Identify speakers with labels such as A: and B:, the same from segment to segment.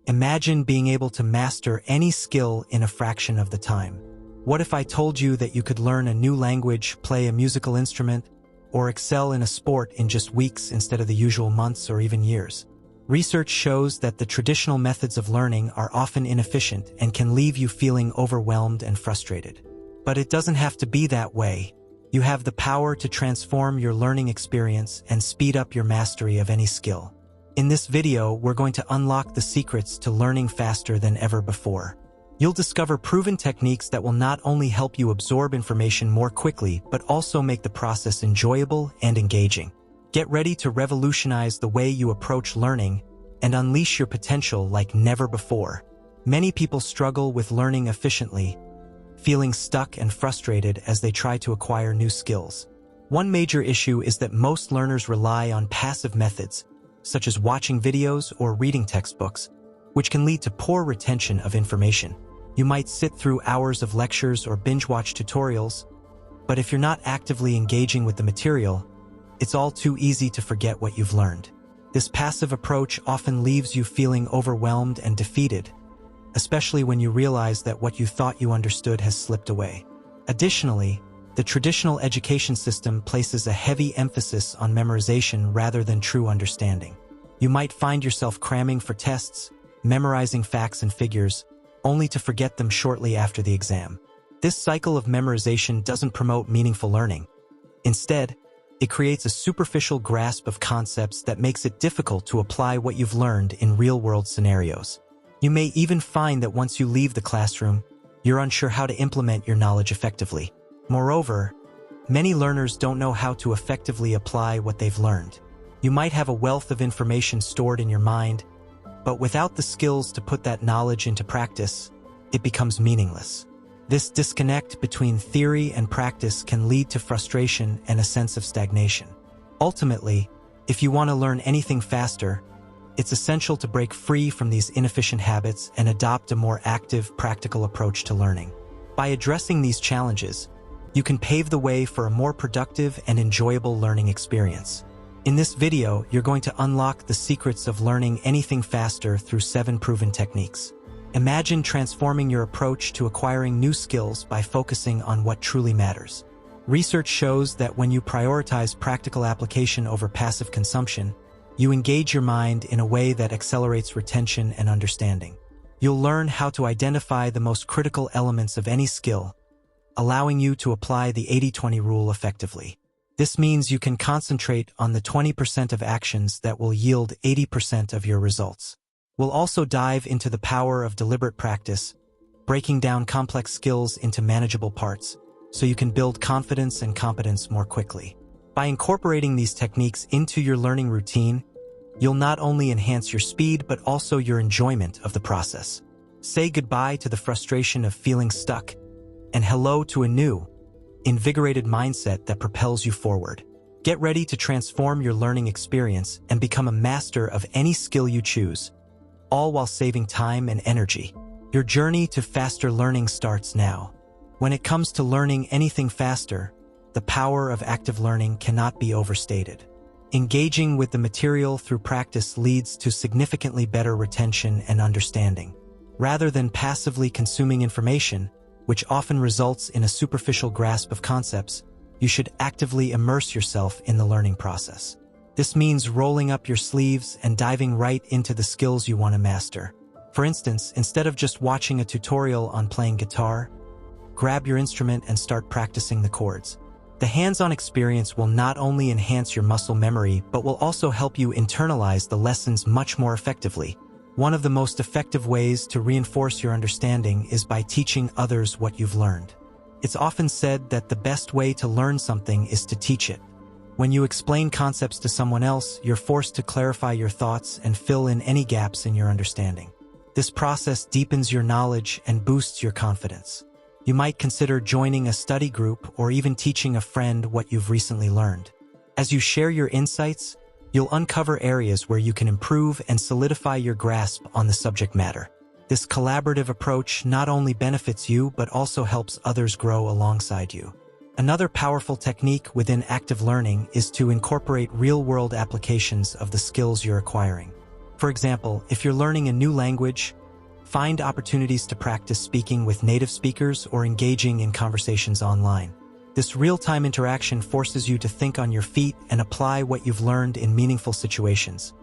A: Imagine being able to master any skill in a fraction of the time. What if I told you that you could learn a new language, play a musical instrument, or excel in a sport in just weeks instead of the usual months or even years? Research shows that the traditional methods of learning are often inefficient and can leave you feeling overwhelmed and frustrated. But it doesn't have to be that way. You have the power to transform your learning experience and speed up your mastery of any skill. In this video, we're going to unlock the secrets to learning faster than ever before. You'll discover proven techniques that will not only help you absorb information more quickly, but also make the process enjoyable and engaging. Get ready to revolutionize the way you approach learning and unleash your potential like never before. Many people struggle with learning efficiently, feeling stuck and frustrated as they try to acquire new skills. One major issue is that most learners rely on passive methods, such as watching videos or reading textbooks, which can lead to poor retention of information. You might sit through hours of lectures or binge-watch tutorials, but if you're not actively engaging with the material, it's all too easy to forget what you've learned. This passive approach often leaves you feeling overwhelmed and defeated, especially when you realize that what you thought you understood has slipped away. Additionally, the traditional education system places a heavy emphasis on memorization rather than true understanding. You might find yourself cramming for tests, memorizing facts and figures, only to forget them shortly after the exam. This cycle of memorization doesn't promote meaningful learning. Instead, it creates a superficial grasp of concepts that makes it difficult to apply what you've learned in real-world scenarios. You may even find that once you leave the classroom, you're unsure how to implement your knowledge effectively. Moreover, many learners don't know how to effectively apply what they've learned. You might have a wealth of information stored in your mind, but without the skills to put that knowledge into practice, it becomes meaningless. This disconnect between theory and practice can lead to frustration and a sense of stagnation. Ultimately, if you want to learn anything faster, it's essential to break free from these inefficient habits and adopt a more active, practical approach to learning. By addressing these challenges, you can pave the way for a more productive and enjoyable learning experience. In this video, you're going to unlock the secrets of learning anything faster through 7 proven techniques. Imagine transforming your approach to acquiring new skills by focusing on what truly matters. Research shows that when you prioritize practical application over passive consumption, you engage your mind in a way that accelerates retention and understanding. You'll learn how to identify the most critical elements of any skill, allowing you to apply the 80-20 rule effectively. This means you can concentrate on the 20% of actions that will yield 80% of your results. We'll also dive into the power of deliberate practice, breaking down complex skills into manageable parts, so you can build confidence and competence more quickly. By incorporating these techniques into your learning routine, you'll not only enhance your speed but also your enjoyment of the process. Say goodbye to the frustration of feeling stuck, and hello to a new, invigorated mindset that propels you forward. Get ready to transform your learning experience and become a master of any skill you choose, all while saving time and energy. Your journey to faster learning starts now. When it comes to learning anything faster, the power of active learning cannot be overstated. Engaging with the material through practice leads to significantly better retention and understanding. Rather than passively consuming information, which often results in a superficial grasp of concepts, you should actively immerse yourself in the learning process. This means rolling up your sleeves and diving right into the skills you want to master. For instance, instead of just watching a tutorial on playing guitar, grab your instrument and start practicing the chords. The hands-on experience will not only enhance your muscle memory, but will also help you internalize the lessons much more effectively. One of the most effective ways to reinforce your understanding is by teaching others what you've learned. It's often said that the best way to learn something is to teach it. When you explain concepts to someone else, you're forced to clarify your thoughts and fill in any gaps in your understanding. This process deepens your knowledge and boosts your confidence. You might consider joining a study group or even teaching a friend what you've recently learned. As you share your insights, you'll uncover areas where you can improve and solidify your grasp on the subject matter. This collaborative approach not only benefits you but also helps others grow alongside you. Another powerful technique within active learning is to incorporate real-world applications of the skills you're acquiring. For example, if you're learning a new language, find opportunities to practice speaking with native speakers or engaging in conversations online. This real-time interaction forces you to think on your feet and apply what you've learned in meaningful situations,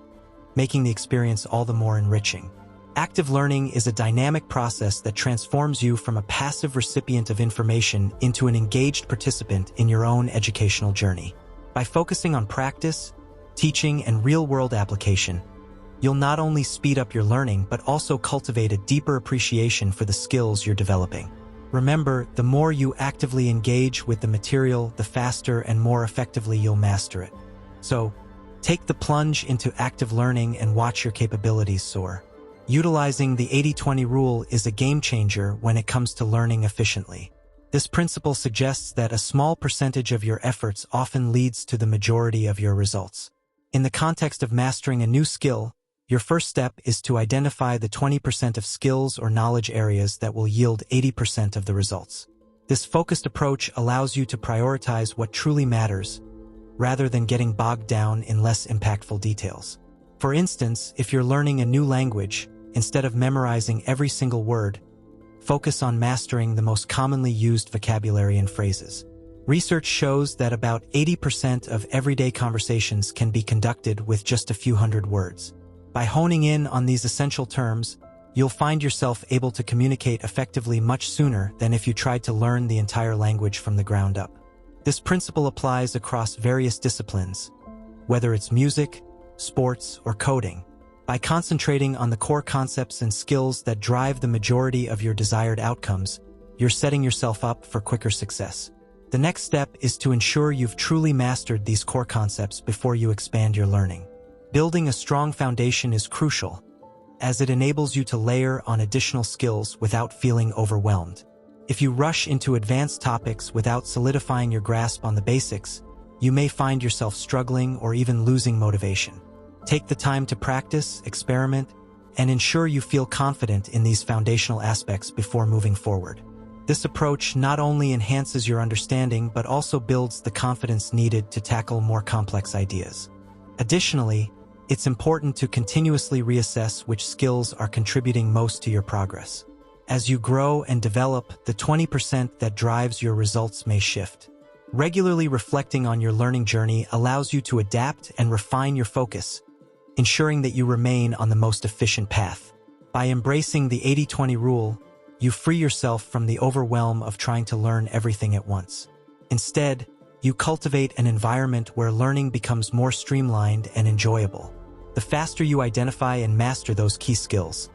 A: making the experience all the more enriching. Active learning is a dynamic process that transforms you from a passive recipient of information into an engaged participant in your own educational journey. By focusing on practice, teaching, and real-world application, you'll not only speed up your learning but also cultivate a deeper appreciation for the skills you're developing. Remember, the more you actively engage with the material, the faster and more effectively you'll master it. So, take the plunge into active learning and watch your capabilities soar. Utilizing the 80-20 rule is a game changer when it comes to learning efficiently. This principle suggests that a small percentage of your efforts often leads to the majority of your results. In the context of mastering a new skill, your first step is to identify the 20% of skills or knowledge areas that will yield 80% of the results. This focused approach allows you to prioritize what truly matters, rather than getting bogged down in less impactful details. For instance, if you're learning a new language, instead of memorizing every single word, focus on mastering the most commonly used vocabulary and phrases. Research shows that about 80% of everyday conversations can be conducted with just a few hundred words. By honing in on these essential terms, you'll find yourself able to communicate effectively much sooner than if you tried to learn the entire language from the ground up. This principle applies across various disciplines, whether it's music, sports, or coding. By concentrating on the core concepts and skills that drive the majority of your desired outcomes, you're setting yourself up for quicker success. The next step is to ensure you've truly mastered these core concepts before you expand your learning. Building a strong foundation is crucial, as it enables you to layer on additional skills without feeling overwhelmed. If you rush into advanced topics without solidifying your grasp on the basics, you may find yourself struggling or even losing motivation. Take the time to practice, experiment, and ensure you feel confident in these foundational aspects before moving forward. This approach not only enhances your understanding but also builds the confidence needed to tackle more complex ideas. Additionally, it's important to continuously reassess which skills are contributing most to your progress. As you grow and develop, the 20% that drives your results may shift. Regularly reflecting on your learning journey allows you to adapt and refine your focus, ensuring that you remain on the most efficient path. By embracing the 80-20 rule, you free yourself from the overwhelm of trying to learn everything at once. Instead, you cultivate an environment where learning becomes more streamlined and enjoyable. The faster you identify and master those key skills,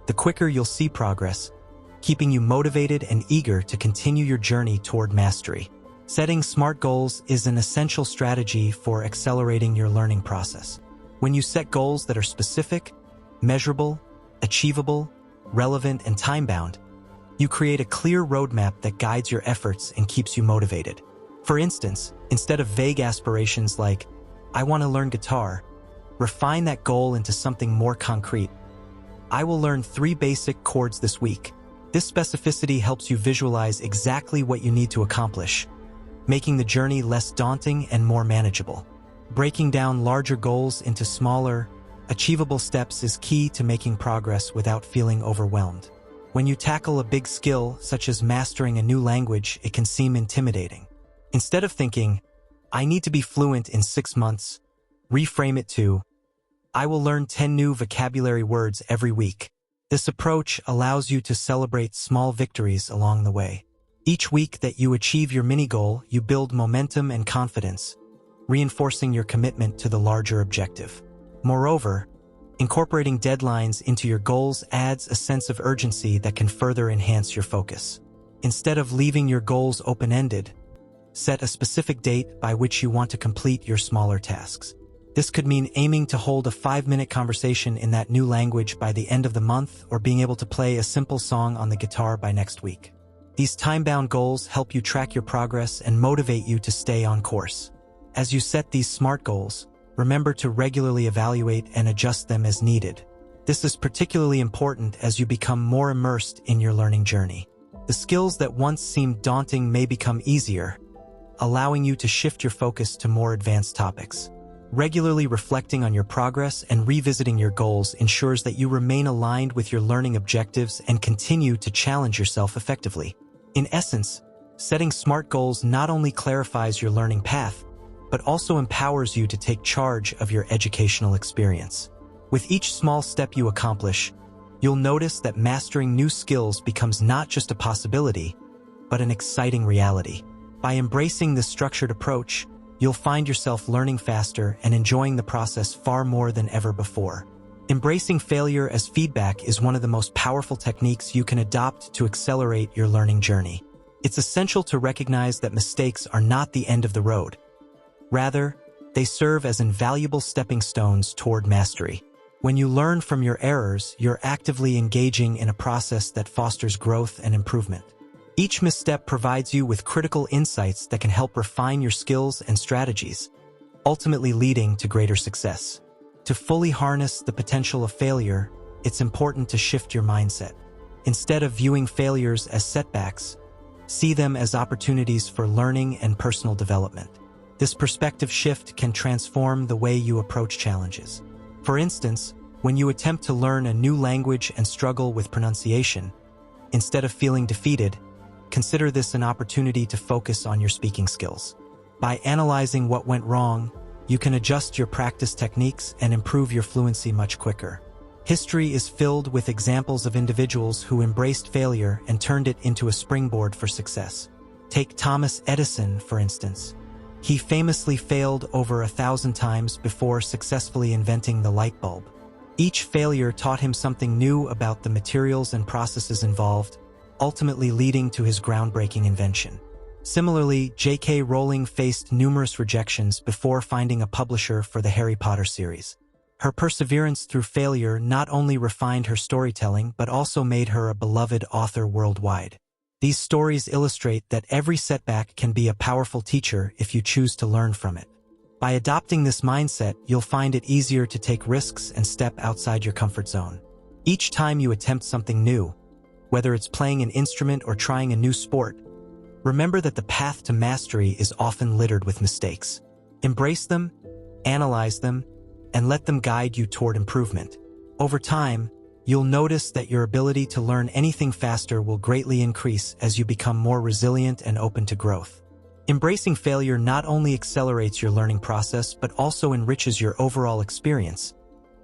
A: the quicker you'll see progress, keeping you motivated and eager to continue your journey toward mastery. Setting SMART goals is an essential strategy for accelerating your learning process. When you set goals that are specific, measurable, achievable, relevant, and time-bound, you create a clear roadmap that guides your efforts and keeps you motivated. For instance, instead of vague aspirations like, "I want to learn guitar," refine that goal into something more concrete. "I will learn 3 basic chords this week." This specificity helps you visualize exactly what you need to accomplish, making the journey less daunting and more manageable. Breaking down larger goals into smaller, achievable steps is key to making progress without feeling overwhelmed. When you tackle a big skill, such as mastering a new language, it can seem intimidating. Instead of thinking, "I need to be fluent in 6 months," reframe it to, "I will learn 10 new vocabulary words every week." This approach allows you to celebrate small victories along the way. Each week that you achieve your mini-goal, you build momentum and confidence, reinforcing your commitment to the larger objective. Moreover, incorporating deadlines into your goals adds a sense of urgency that can further enhance your focus. Instead of leaving your goals open-ended, set a specific date by which you want to complete your smaller tasks. This could mean aiming to hold a 5-minute conversation in that new language by the end of the month, or being able to play a simple song on the guitar by next week. These time-bound goals help you track your progress and motivate you to stay on course. As you set these SMART goals, remember to regularly evaluate and adjust them as needed. This is particularly important as you become more immersed in your learning journey. The skills that once seemed daunting may become easier, allowing you to shift your focus to more advanced topics. Regularly reflecting on your progress and revisiting your goals ensures that you remain aligned with your learning objectives and continue to challenge yourself effectively. In essence, setting SMART goals not only clarifies your learning path, but also empowers you to take charge of your educational experience. With each small step you accomplish, you'll notice that mastering new skills becomes not just a possibility, but an exciting reality. By embracing this structured approach, you'll find yourself learning faster and enjoying the process far more than ever before. Embracing failure as feedback is one of the most powerful techniques you can adopt to accelerate your learning journey. It's essential to recognize that mistakes are not the end of the road. Rather, they serve as invaluable stepping stones toward mastery. When you learn from your errors, you're actively engaging in a process that fosters growth and improvement. Each misstep provides you with critical insights that can help refine your skills and strategies, ultimately leading to greater success. To fully harness the potential of failure, it's important to shift your mindset. Instead of viewing failures as setbacks, see them as opportunities for learning and personal development. This perspective shift can transform the way you approach challenges. For instance, when you attempt to learn a new language and struggle with pronunciation, instead of feeling defeated, consider this an opportunity to focus on your speaking skills. By analyzing what went wrong, you can adjust your practice techniques and improve your fluency much quicker. History is filled with examples of individuals who embraced failure and turned it into a springboard for success. Take Thomas Edison, for instance. He famously failed over 1,000 times before successfully inventing the light bulb. Each failure taught him something new about the materials and processes involved, ultimately leading to his groundbreaking invention. Similarly, J.K. Rowling faced numerous rejections before finding a publisher for the Harry Potter series. Her perseverance through failure not only refined her storytelling but also made her a beloved author worldwide. These stories illustrate that every setback can be a powerful teacher if you choose to learn from it. By adopting this mindset, you'll find it easier to take risks and step outside your comfort zone. Each time you attempt something new, whether it's playing an instrument or trying a new sport, remember that the path to mastery is often littered with mistakes. Embrace them, analyze them, and let them guide you toward improvement. Over time, you'll notice that your ability to learn anything faster will greatly increase as you become more resilient and open to growth. Embracing failure not only accelerates your learning process but also enriches your overall experience,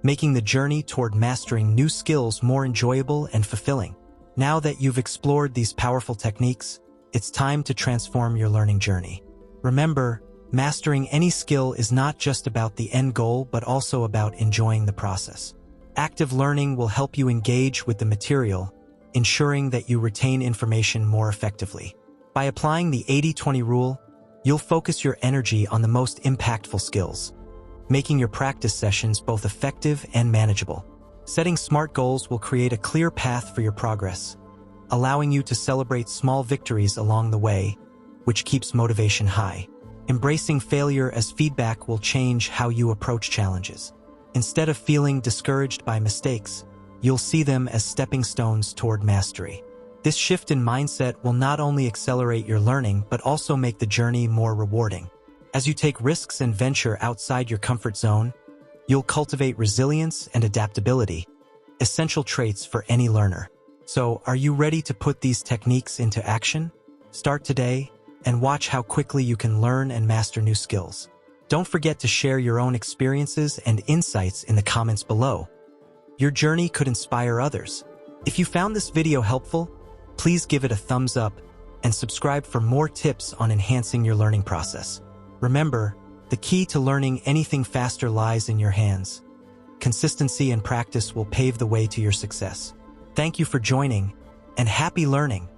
A: making the journey toward mastering new skills more enjoyable and fulfilling. Now that you've explored these powerful techniques, it's time to transform your learning journey. Remember, mastering any skill is not just about the end goal but also about enjoying the process. Active learning will help you engage with the material, ensuring that you retain information more effectively. By applying the 80-20 rule, you'll focus your energy on the most impactful skills, making your practice sessions both effective and manageable. Setting SMART goals will create a clear path for your progress, allowing you to celebrate small victories along the way, which keeps motivation high. Embracing failure as feedback will change how you approach challenges. Instead of feeling discouraged by mistakes, you'll see them as stepping stones toward mastery. This shift in mindset will not only accelerate your learning but also make the journey more rewarding. As you take risks and venture outside your comfort zone, you'll cultivate resilience and adaptability, essential traits for any learner. So, are you ready to put these techniques into action? Start today and watch how quickly you can learn and master new skills. Don't forget to share your own experiences and insights in the comments below. Your journey could inspire others. If you found this video helpful, please give it a thumbs up and subscribe for more tips on enhancing your learning process. Remember, the key to learning anything faster lies in your hands. Consistency and practice will pave the way to your success. Thank you for joining, and happy learning!